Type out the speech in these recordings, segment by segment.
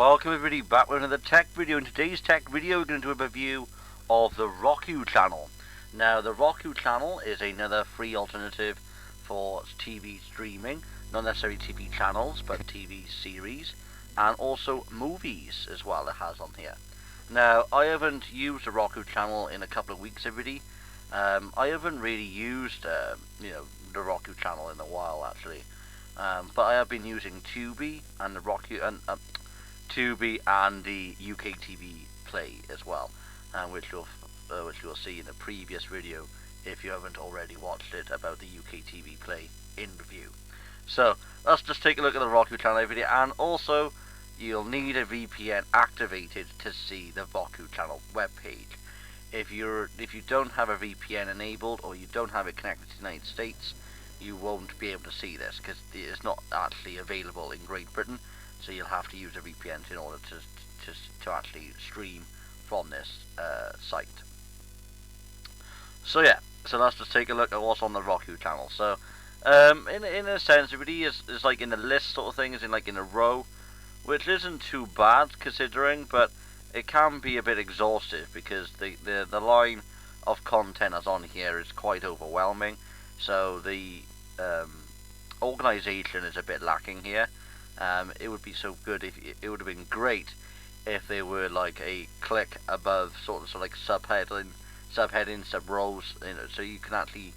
Welcome everybody back with another tech video. In today's tech video we're going to do a review of the Roku Channel. Now the Roku Channel is another free alternative for TV streaming, not necessarily TV channels but TV series and also movies as well it has on here. Now I haven't used the Roku Channel in a couple of weeks everybody. I haven't really used the Roku Channel in a while actually. But I have been using Tubi and the Tubi and the UK TV Play as well, which you'll see in the previous video if you haven't already watched it about the UK TV Play in review. So let's just take a look at the Roku Channel video, and also you'll need a VPN activated to see the Roku Channel webpage. If you don't have a VPN enabled or you don't have it connected to the United States, you won't be able to see this because it's not actually available in Great Britain. So you'll have to use a VPN in order to actually stream from this site. So yeah, so let's just take a look at what's on the Roku Channel. So in a sense, it really is like in a list sort of thing, is in like in a row, which isn't too bad considering, but it can be a bit exhaustive because the line of content that's on here is quite overwhelming. So the organization is a bit lacking here. It would be so good if it would have been great if there were like a click above sort of like subheading, sub rows, so you can actually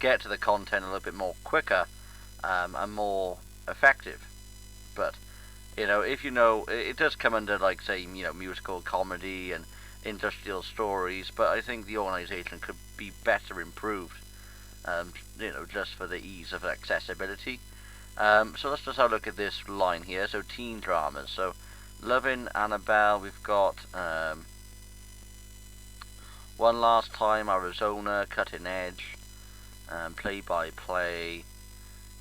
get to the content a little bit more quicker and more effective. But if it does come under like say musical comedy and industrial stories, but I think the organization could be better improved. Just for the ease of accessibility. So let's just have a look at this line here. So teen dramas. So Lovin' Annabelle. We've got One Last Time, Arizona, Cutting Edge, Play by Play.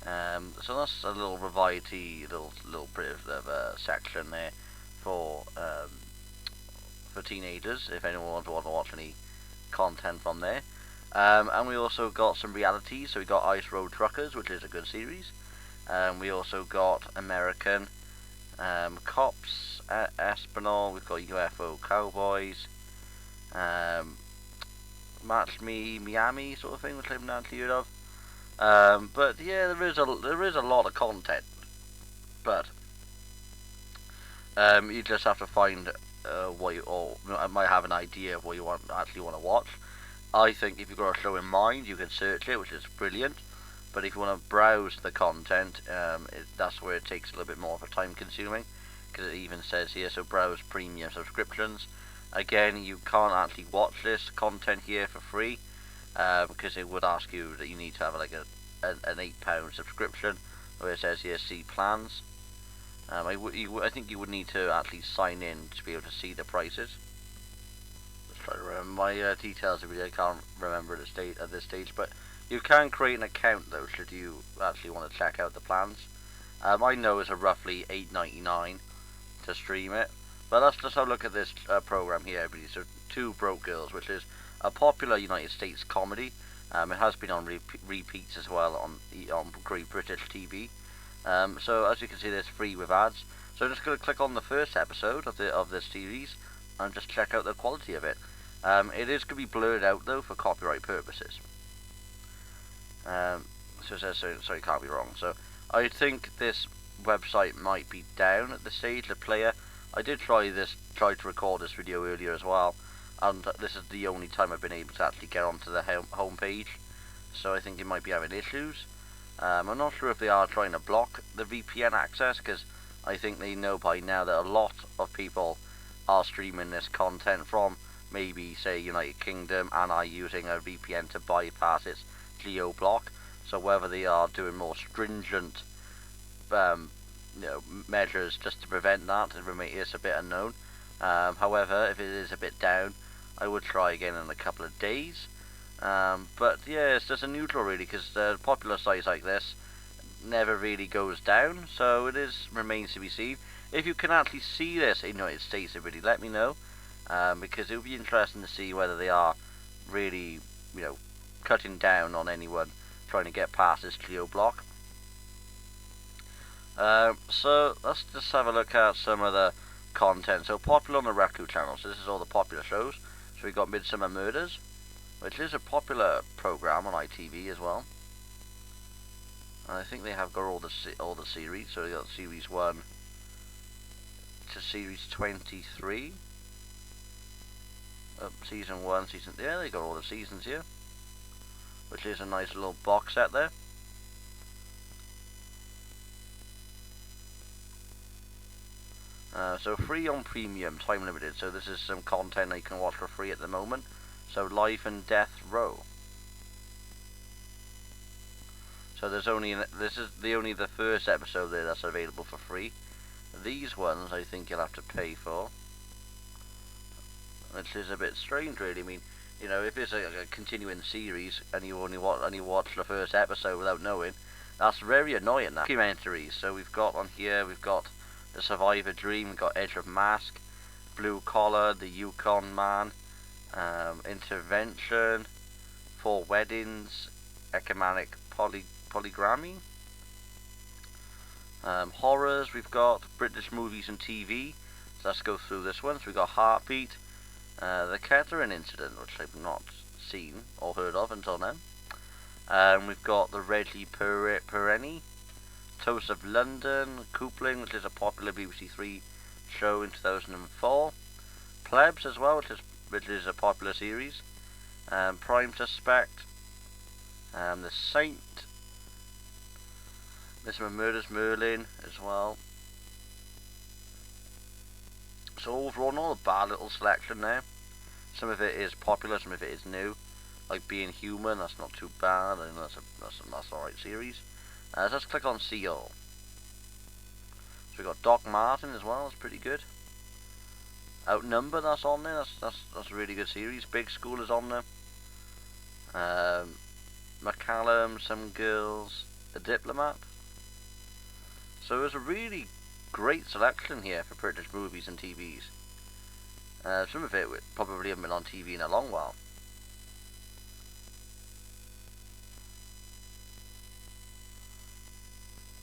So that's a little variety, little bit of a section there for teenagers. If anyone wants to watch any content from there. And we also got some realities. So we got Ice Road Truckers, which is a good series. We also got American Cops, Espinal. We've got UFO Cowboys, Match Me Miami sort of thing, which I've not heard of. But yeah, there is a lot of content. But you just have to find what I might have an idea of what you actually want to watch. I think if you've got a show in mind, you can search it, which is brilliant. But if you want to browse the content, that's where it takes a little bit more of a time consuming. Because it even says here, so browse premium subscriptions. Again, you can't actually watch this content here for free. Because it would ask you that you need to have like an £8 subscription. Where it says here, see plans. I think you would need to actually sign in to be able to see the prices. Try to remember my details. I can't remember at this stage, but you can create an account though should you actually want to check out the plans. I know it's a roughly $8.99 to stream it, but let's just have a look at this program here, everybody. So Two Broke Girls, which is a popular United States comedy. It has been on repeats as well on Great British TV. So as you can see, there's free with ads. So I'm just going to click on the first episode of this series and just check out the quality of it. It is going to be blurred out though for copyright purposes. So it says so it can't be wrong. So I think this website might be down at this stage. The player, I did try to record this video earlier as well, and this is the only time I've been able to actually get onto the home page. So I think it might be having issues. I'm not sure if they are trying to block the VPN access, because I think they know by now that a lot of people are streaming this content from maybe say United Kingdom and are using a VPN to bypass its geo block. So whether they are doing more stringent measures just to prevent that, it's a bit unknown. However, if it is a bit down, I would try again in a couple of days. But yeah, it's just a neutral really, because popular sites like this never really goes down, so it remains to be seen. If you can actually see this in the United States, everybody, let me know, because it would be interesting to see whether they are really, cutting down on anyone trying to get past this geo block. So let's just have a look at some of the content so popular on the Roku Channel. So this is all the popular shows. So we got Midsummer Murders, which is a popular program on ITV as well. And I think they have got all the series. So we got series 1 to series 23. Season 1, yeah, they got all the seasons here, which is a nice little box set there. So free on premium, time limited. So this is some content that you can watch for free at the moment. So Life and Death Row. So this is only the first episode there that's available for free. These ones I think you'll have to pay for, which is a bit strange, really. I mean, you know, if it's a continuing series and you only watch the first episode without knowing, that's very annoying. That documentaries. So we've got on here, we've got The Survivor Dream, we've got Edge of Mask, Blue Collar, The Yukon Man, Intervention, Four Weddings, Ecumenic Polygamy, horrors. We've got British movies and TV. So let's go through this one. So we've got Heartbeat, The Kettering Incident, which I've not seen or heard of until now. We've got The Reggie Perenni, Toast of London, Coupling, which is a popular BBC Three show in 2004. Plebs as well, which is a popular series. Prime Suspect, The Saint, Midsummer Murders, Merlin as well. So overall, not a bad little selection there. Some of it is popular, some of it is new. Like Being Human, that's not too bad. I know that's alright series. So let's click on See All. So we got Doc Martin as well. That's pretty good. Outnumber, that's on there. That's a really good series. Big School is on there. McCallum, Some Girls, The Diplomat. So there's a really great selection here for British movies and TVs. Some of it probably haven't been on TV in a long while.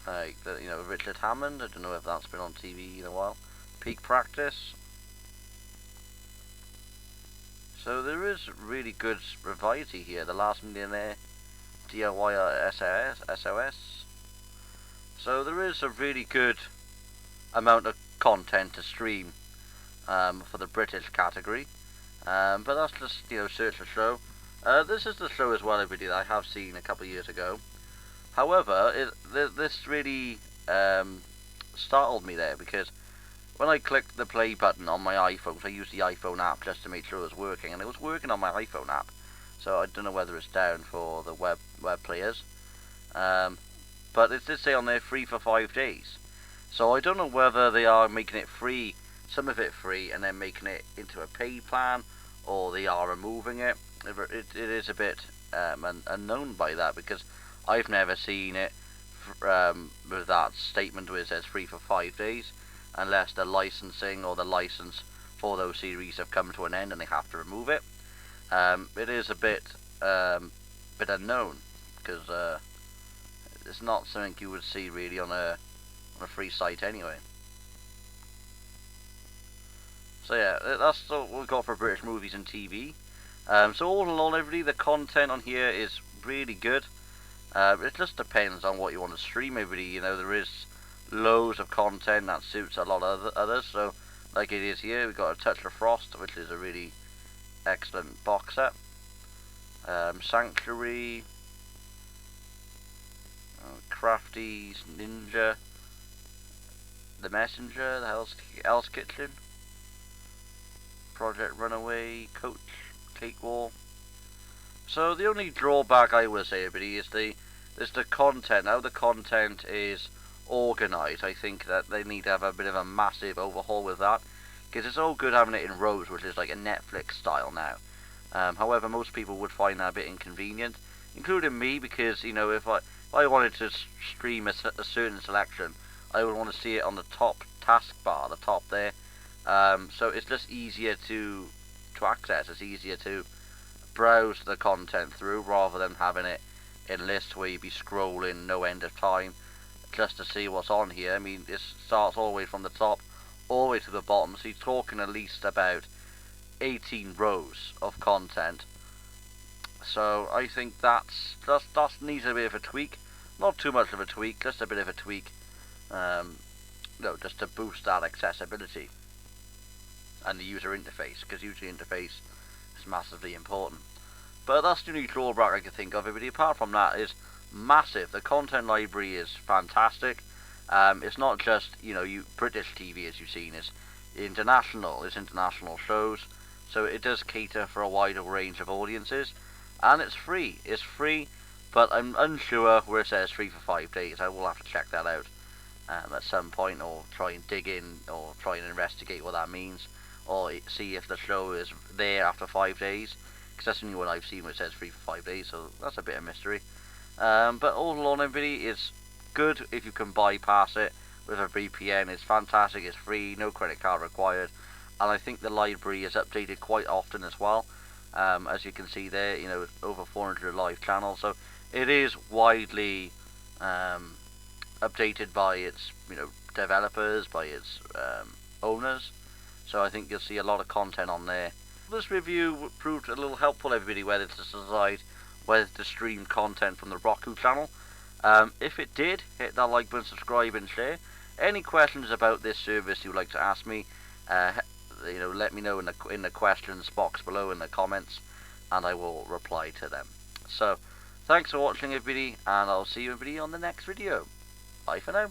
Like, Richard Hammond, I don't know if that's been on TV in a while. Peak Practice. So there is really good variety here. The Last Millionaire, DIY SOS. So there is a really good amount of content to stream for the British category. But that's just, search for show. This is the show as well, everybody, that I have seen a couple of years ago. However, this really startled me there, because when I clicked the play button on my iPhone, so I used the iPhone app just to make sure it was working, and it was working on my iPhone app. So I don't know whether it's down for the web players. But it did say on there free for 5 days. So I don't know whether they are making it free, some of it free, and then making it into a paid plan, or they are removing it. It is a bit unknown by that, because I've never seen it with that statement where it says free for 5 days, unless the licensing or the license for those series have come to an end and they have to remove it. It is a bit unknown, because it's not something you would see really on a free site anyway. So yeah, that's what we've got for British movies and TV. So all in all, everybody, the content on here is really good. It just depends on what you want to stream, everybody. There is loads of content that suits a lot of others. So like it is here, we've got A Touch of Frost, which is a really excellent box set. Sanctuary, Crafties, Ninja, The Messenger, The Hell's Kitchen, Project Runaway, Coach, Cake War. So the only drawback I would say, everybody, is the content. How the content is organised, I think that they need to have a bit of a massive overhaul with that, because it's all good having it in rows, which is like a Netflix style now. However, most people would find that a bit inconvenient, including me, because if I wanted to stream a certain selection, I would want to see it on the top taskbar, the top there. So it's just easier to access. It's easier to browse the content through, rather than having it in lists where you'd be scrolling no end of time just to see what's on here. I mean, it starts all the way from the top all the way to the bottom. So you're talking at least about 18 rows of content. So I think that needs a bit of a tweak. Not too much of a tweak, just a bit of a tweak. Just to boost that accessibility and the user interface, because user interface is massively important. But that's the only drawback I can think of. But apart from that, is massive. The content library is fantastic. It's not just British TV as you've seen. It's international shows. So it does cater for a wider range of audiences, and it's free. It's free, but I'm unsure where it says free for 5 days. I will have to check that out at some point, or try and dig in, or try and investigate what that means, or see if the show is there after 5 days, because that's the only one I've seen where it says free for 5 days, so that's a bit of mystery. But all in all, everybody, it's good if you can bypass it with a VPN. It's fantastic, it's free, no credit card required, and I think the library is updated quite often as well. As you can see there, over 400 live channels, so it is widely updated by its developers, by its owners. So I think you'll see a lot of content on there. This review proved a little helpful, everybody, whether to decide whether to stream content from the Roku channel. If it did, hit that like button, subscribe and share. Any questions about this service you'd like to ask me, let me know in the questions box below in the comments, and I will reply to them. So thanks for watching, everybody, and I'll see you, everybody, on the next video. Bye for now.